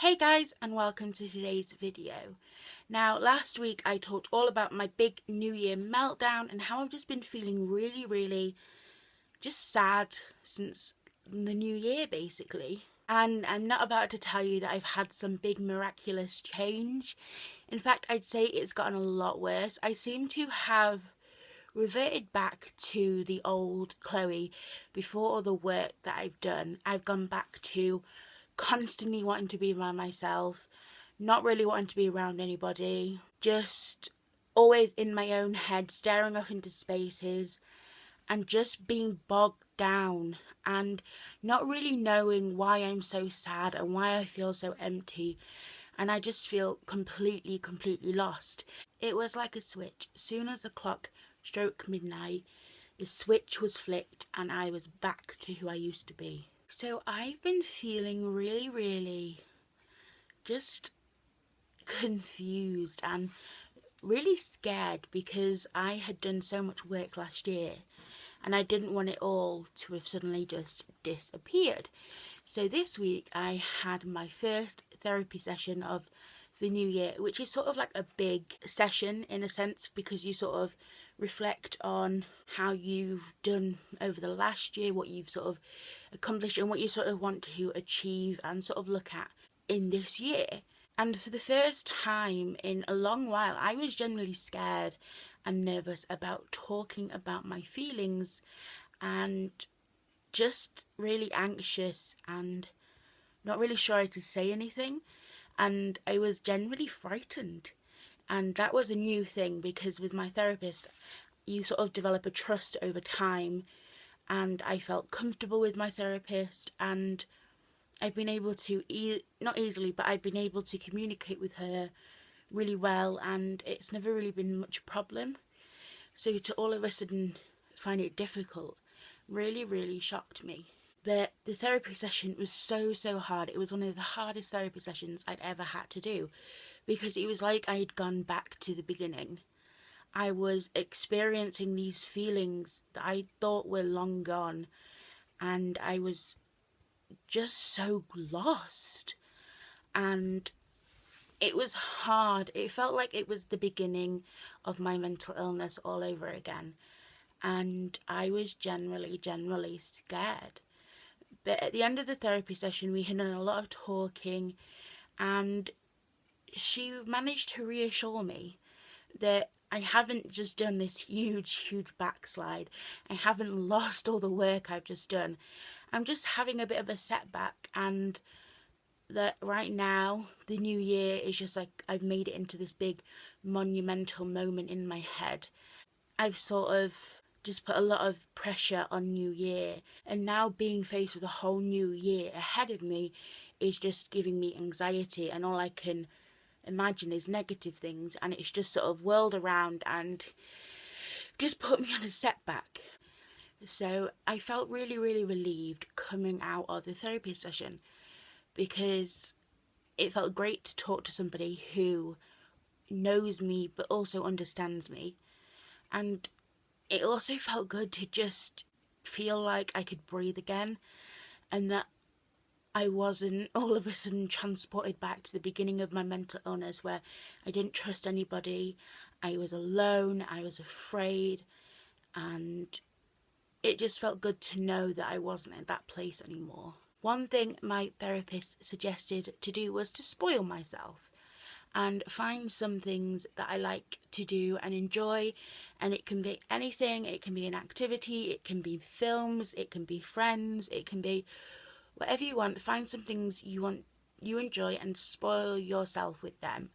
Hey guys, and welcome to today's video. Now, last week I talked all about my big New Year meltdown and how I've just been feeling really just sad since the New Year basically. And I'm not about to tell you that I've had some big miraculous change. In fact, I'd say it's gotten a lot worse. I seem to have reverted back to the old Chloe before all the work that I've done. I've gone back to constantly wanting to be by myself, not really wanting to be around anybody, just always in my own head, staring off into spaces, and just being bogged down and not really knowing why I'm so sad and why I feel so empty. And I just feel completely lost. It was like a switch. As soon as the clock struck midnight, the switch was flicked and I was back to who I used to be. So I've been feeling really just confused and really scared because I had done so much work last year and I didn't want it all to have suddenly just disappeared. So this week I had my first therapy session of the new year, which is sort of like a big session in a sense because you sort of reflect on how you've done over the last year, what you've sort of accomplished and what you sort of want to achieve and sort of look at in this year. And for the first time in a long while, I was generally scared and nervous about talking about my feelings and just really anxious and not really sure how to say anything. And I was genuinely frightened. And that was a new thing because with my therapist, you sort of develop a trust over time. And I felt comfortable with my therapist, and I've been able to, not easily, but I've been able to communicate with her really well, and it's never really been much a problem. So to all of a sudden find it difficult really shocked me. But the therapy session was so hard. It was one of the hardest therapy sessions I'd ever had to do because it was like I'd gone back to the beginning. I was experiencing these feelings that I thought were long gone, and I was just so lost. And it was hard. It felt like it was the beginning of my mental illness all over again. And I was generally scared. But at the end of the therapy session, we had done a lot of talking, and she managed to reassure me that I haven't just done this huge backslide. I haven't lost all the work I've just done. I'm just having a bit of a setback, and that right now the new year is just like I've made it into this big monumental moment in my head. I've sort of just put a lot of pressure on new year, and now being faced with a whole new year ahead of me is just giving me anxiety, and all I can imagine is negative things, and it's just sort of whirled around and just put me on a setback. So I felt really relieved coming out of the therapy session because it felt great to talk to somebody who knows me but also understands me. And it also felt good to just feel like I could breathe again, and that I wasn't all of a sudden transported back to the beginning of my mental illness where I didn't trust anybody, I was alone, I was afraid, and it just felt good to know that I wasn't in that place anymore. One thing my therapist suggested to do was to spoil myself and find some things that I like to do and enjoy, and it can be anything. It can be an activity, it can be films, it can be friends, it can be whatever you want. Find some things you enjoy and spoil yourself with them,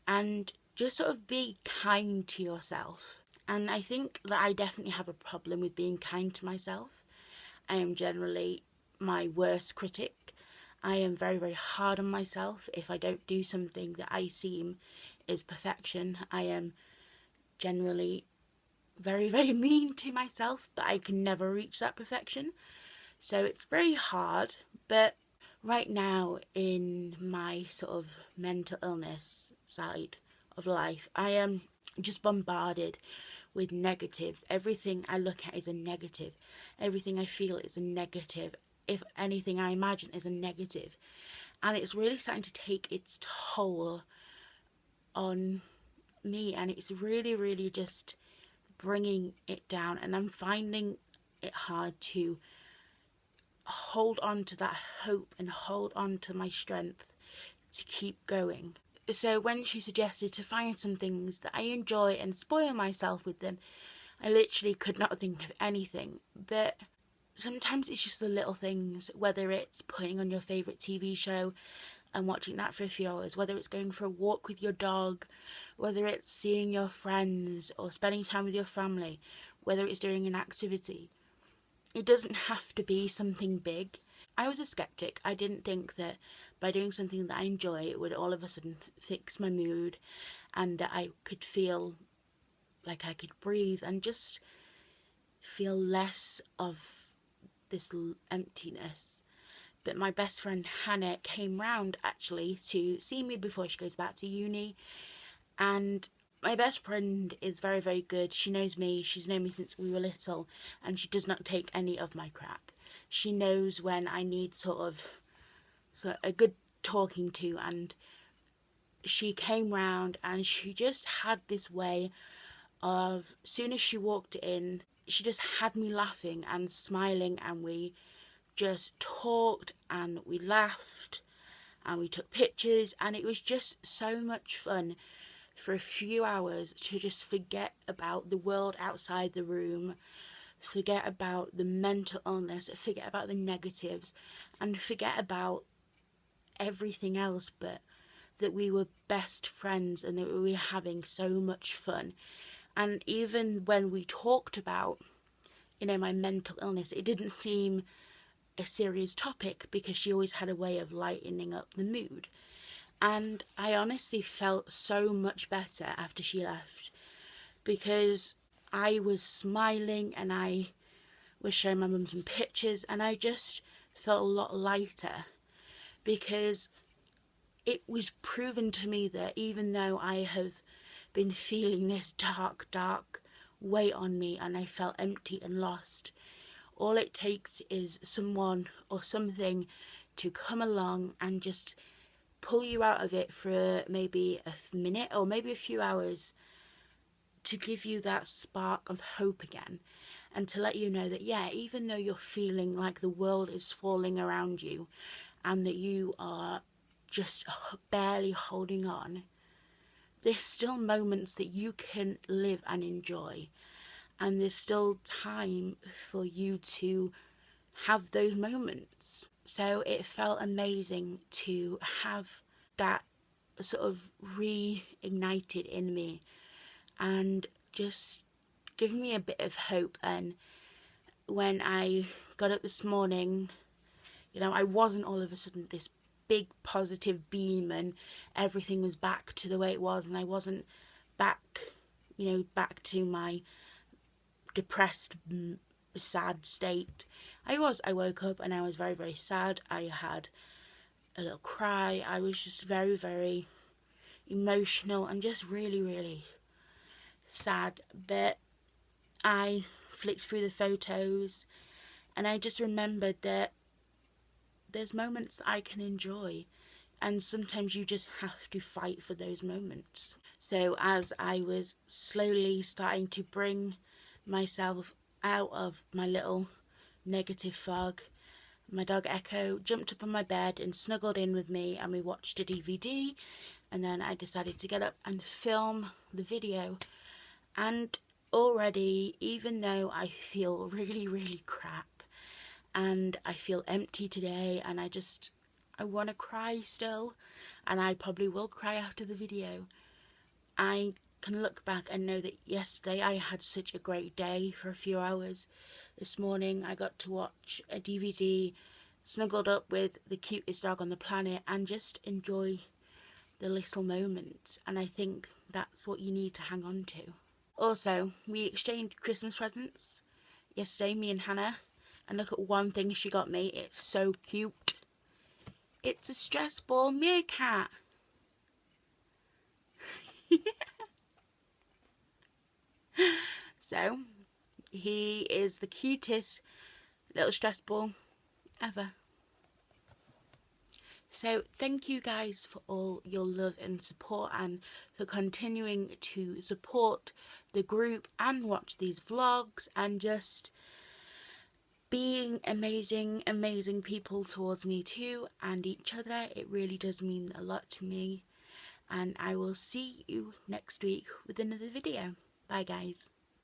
and just sort of be kind to yourself. And I think that I definitely have a problem with being kind to myself. I am generally my worst critic. I am very hard on myself. If I don't do something that I seem is perfection, I am generally very mean to myself, but I can never reach that perfection. So it's very hard. But right now in my sort of mental illness side of life, I am just bombarded with negatives. Everything I look at is a negative. Everything I feel is a negative. If anything I imagine is a negative. and it's really starting to take its toll on me, and it's really just bringing it down, and I'm finding it hard to hold on to that hope and hold on to my strength to keep going. So when she suggested to find some things that I enjoy and spoil myself with them, I literally could not think of anything. But sometimes it's just the little things, whether it's putting on your favourite TV show and watching that for a few hours, whether it's going for a walk with your dog, whether it's seeing your friends or spending time with your family, whether it's doing an activity. It doesn't have to be something big. I was a skeptic. I didn't think that by doing something that I enjoy, it would all of a sudden fix my mood and that I could feel like I could breathe and just feel less of this emptiness. But my best friend Hannah came round actually to see me before she goes back to uni, and my best friend is very good. She knows me, she's known me since we were little, and she does not take any of my crap. She knows when I need a good talking to, and she came round and she just had this way of, as soon as she walked in, she just had me laughing and smiling, and we just talked and we laughed and we took pictures, and it was just so much fun for a few hours to just forget about the world outside the room, forget about the mental illness, forget about the negatives, and forget about everything else, but that we were best friends and that we were having so much fun. And even when we talked about, my mental illness, it didn't seem a serious topic because she always had a way of lightening up the mood. And I honestly felt so much better after she left, because I was smiling and I was showing my mum some pictures, and I just felt a lot lighter, because it was proven to me that even though I have been feeling this dark weight on me and I felt empty and lost, all it takes is someone or something to come along and just pull you out of it for maybe a minute or maybe a few hours, to give you that spark of hope again, and to let you know that, yeah, even though you're feeling like the world is falling around you and that you are just barely holding on, there's still moments that you can live and enjoy, and there's still time for you to have those moments. So it felt amazing to have that sort of reignited in me and just giving me a bit of hope. And when I got up this morning, I wasn't all of a sudden this big positive beam and everything was back to the way it was, and I wasn't back to my depressed, sad state. I woke up and I was very sad. I had a little cry. I was just very emotional and just really sad. But I flicked through the photos and I just remembered that there's moments that I can enjoy, and sometimes you just have to fight for those moments. So as I was slowly starting to bring myself out of my little negative fog, my dog Echo jumped up on my bed and snuggled in with me, and we watched a DVD, and then I decided to get up and film the video. And already, even though I feel really crap and I feel empty today and I want to cry still, and I probably will cry after the video, I can look back and know that yesterday I had such a great day for a few hours. This morning I got to watch a DVD, snuggled up with the cutest dog on the planet, and just enjoy the little moments. And I think that's what you need to hang on to. Also, we exchanged Christmas presents yesterday, me and Hannah, and look at one thing she got me. It's so cute. It's a stress ball meerkat. So, he is the cutest little stress ball ever. So thank you guys for all your love and support, and for continuing to support the group and watch these vlogs, and just being amazing people towards me too and each other. It really does mean a lot to me, and I will see you next week with another video. Bye guys.